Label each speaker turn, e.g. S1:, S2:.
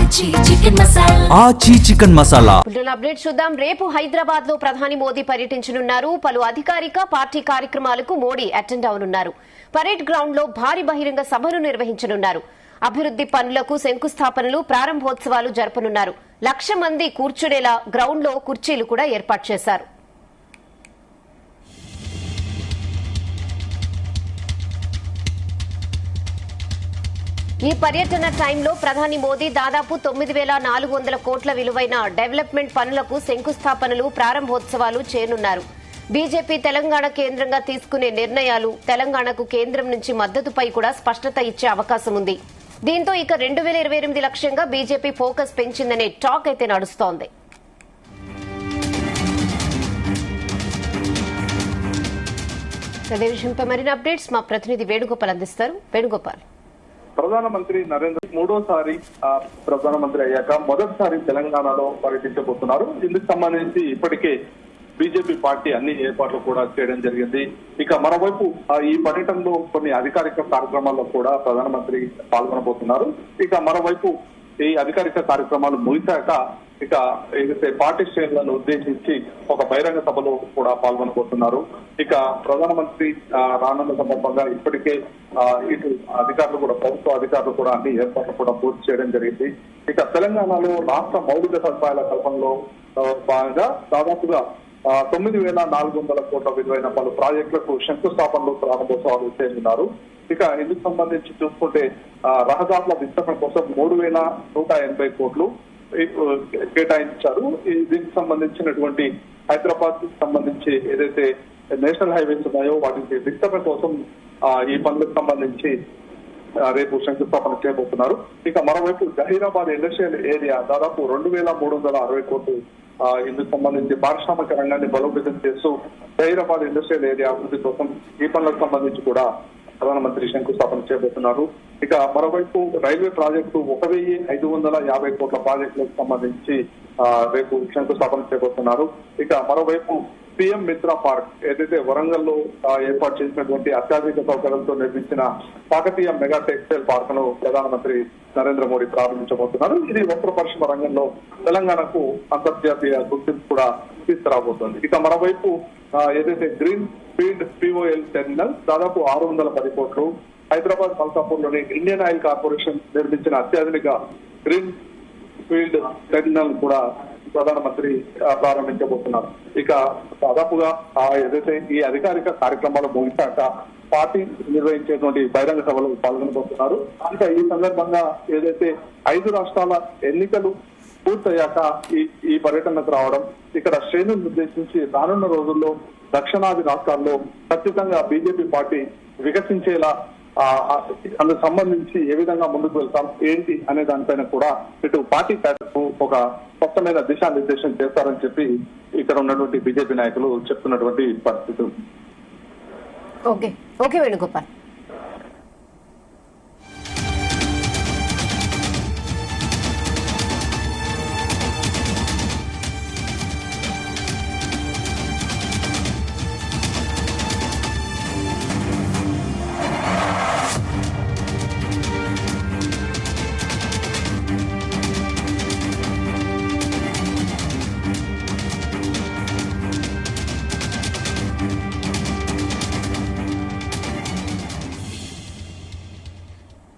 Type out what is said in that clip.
S1: ఆచి chicken masala.
S2: Update చూద్దాం. రేపు హైదరాబాద్ లో ప్రధాని మోదీ పర్యటించనున్నారు. పలు అధికారిక పార్టీ కార్యక్రమాలకు మోడీ అటెండ్ అవనున్నారు. పరేడ్ గ్రౌండ్ లో భారీ బహిరంగ సభను నిర్వహించనున్నారు. అభివృద్ది పనులకు శంకుస్థాపనలు, ప్రారంభోత్సవాలు జరపనున్నారు. 1,00,000 మంది కూర్చునేలా గ్రౌండ్ లో కుర్చీలు కూడా ఏర్పాటు చేశారు. ఈ పర్యటన టైంలో ప్రధాని మోదీ దాదాపు 9,400 కోట్ల విలువైన డెవలప్మెంట్ పనులకు శంకుస్థాపనలు, ప్రారంభోత్సవాలు చేయనున్నారు. బీజేపీ తెలంగాణ కేంద్రంగా తీసుకునే నిర్ణయాలు, తెలంగాణకు కేంద్రం నుంచి మద్దతుపై కూడా స్పష్టత ఇచ్చే అవకాశం ఉంది. దీంతో ఇక 2028 లక్ష్యంగా బీజేపీ ఫోకస్ పెంచిందనే టాక్ అయితే నడుస్తోంది. అదే విషయంపై మరిన్ని అప్డేట్స్ మా ప్రతినిధి వేణుగోపాల్ అందిస్తారు. వేణుగోపాల్,
S3: ప్రధానమంత్రి నరేంద్ర మూడోసారి ప్రధానమంత్రి అయ్యాక మొదటిసారి తెలంగాణలో పర్యటించబోతున్నారు. ఇందుకు సంబంధించి ఇప్పటికే బీజేపీ పార్టీ అన్ని ఏర్పాట్లు కూడా చేయడం జరిగింది. ఇక మరోవైపు ఈ పర్యటనలో కొన్ని అధికారిక కార్యక్రమాల్లో కూడా ప్రధానమంత్రి పాల్గొనబోతున్నారు. ఇక మరోవైపు ఈ అధికారిక కార్యక్రమాలు ముగిశాక ఇక ఏదైతే పార్టీ శ్రేణులను ఉద్దేశించి ఒక బహిరంగ సభలో కూడా పాల్గొనబోతున్నారు. ఇక ప్రధానమంత్రి రానున్న సందర్భంగా ఇప్పటికే ఇటు అధికారులు కూడా, ప్రభుత్వ అధికారులు కూడా అన్ని ఏర్పాట్లు కూడా పూర్తి చేయడం జరిగింది. ఇక తెలంగాణలో రాష్ట్ర మౌలిక సదుపాయాల కల్పనలో భాగంగా దాదాపుగా 9,400 కోట్ల విలువైన పలు ప్రాజెక్టులకు శంకుస్థాపనలు, ప్రారంభోత్సవాలు చేయనున్నారు. ఇక ఇందుకు సంబంధించి చూసుకుంటే రహదారుల విస్తరణ కోసం 3,180 కోట్లు కేటాయించారు. దీనికి సంబంధించినటువంటి హైదరాబాద్ సంబంధించి ఏదైతే నేషనల్ హైవేస్ ఉన్నాయో వాటికి విస్తరణ కోసం ఈ పనులకు సంబంధించి రేపు శంకుస్థాపన చేయబోతున్నారు. ఇక మరోవైపు జహీరాబాద్ ఇండస్ట్రియల్ ఏరియా దాదాపు 2,360 కోట్లు ఇందుకు సంబంధించి పారిశ్రామిక రంగాన్ని బలోపేతం చేస్తూ జహీరాబాద్ ఇండస్ట్రియల్ ఏరియా అభివృద్ధి కోసం ఈ పనులకు సంబంధించి కూడా ప్రధానమంత్రి శంకుస్థాపన చేయబోతున్నారు. ఇక మరోవైపు రైల్వే ప్రాజెక్టు 1,550 కోట్ల ప్రాజెక్టులకు సంబంధించి రేపు శంకుస్థాపన చేయబోతున్నారు. ఇక మరోవైపు పిఎం మిత్ర పార్క్ ఏదైతే వరంగల్ లో ఏర్పాటు చేసినటువంటి అత్యాధునిక సౌకర్యాలతో నిర్మించిన కాకతీయ మెగా టెక్స్టైల్ పార్క్ ను ప్రధానమంత్రి నరేంద్ర మోడీ ప్రారంభించబోతున్నారు. ఇది వస్త్ర పరిశ్రమ రంగంలో తెలంగాణకు అంతర్జాతీయ గుర్తింపు కూడా తీసుకురాబోతోంది. ఇక మరోవైపు ఏదైతే గ్రీన్ ఫీల్డ్ పిఓఎల్ టెర్మినల్ దాదాపు 610 కోట్లు, హైదరాబాద్ మల్కాపూర్ లోని ఇండియన్ ఆయిల్ కార్పొరేషన్ నిర్మించిన అత్యాధునిక గ్రీన్ ఫీల్డ్ టెర్మినల్ కూడా ప్రధానమంత్రి ప్రారంభించబోతున్నారు. ఇక దాదాపుగా ఏదైతే ఈ అధికారిక కార్యక్రమాలు ముగిశాక పార్టీ నిర్వహించేటువంటి బహిరంగ సభలో పాల్గొనబోతున్నారు. ఇక ఈ సందర్భంగా ఏదైతే 5 రాష్ట్రాల ఎన్నికలు పూర్తయ్యాక ఈ పర్యటనకు రావడం, ఇక్కడ శ్రేణులను ఉద్దేశించి రానున్న రోజుల్లో దక్షిణాది రాష్ట్రాల్లో ఖచ్చితంగా బీజేపీ పార్టీ వికసించేలా అందుకు సంబంధించి ఏ విధంగా ముందుకు వెళ్తాం ఏంటి అనే దానిపైన కూడా ఇటు పార్టీ క్యాడర్కు ఒక స్పష్టమైన దిశానిర్దేశం చేస్తారని చెప్పి ఇక్కడ ఉన్నటువంటి బీజేపీ నాయకులు చెప్తున్నటువంటి పరిస్థితి.
S2: ఓకే వేణుగోపాల్.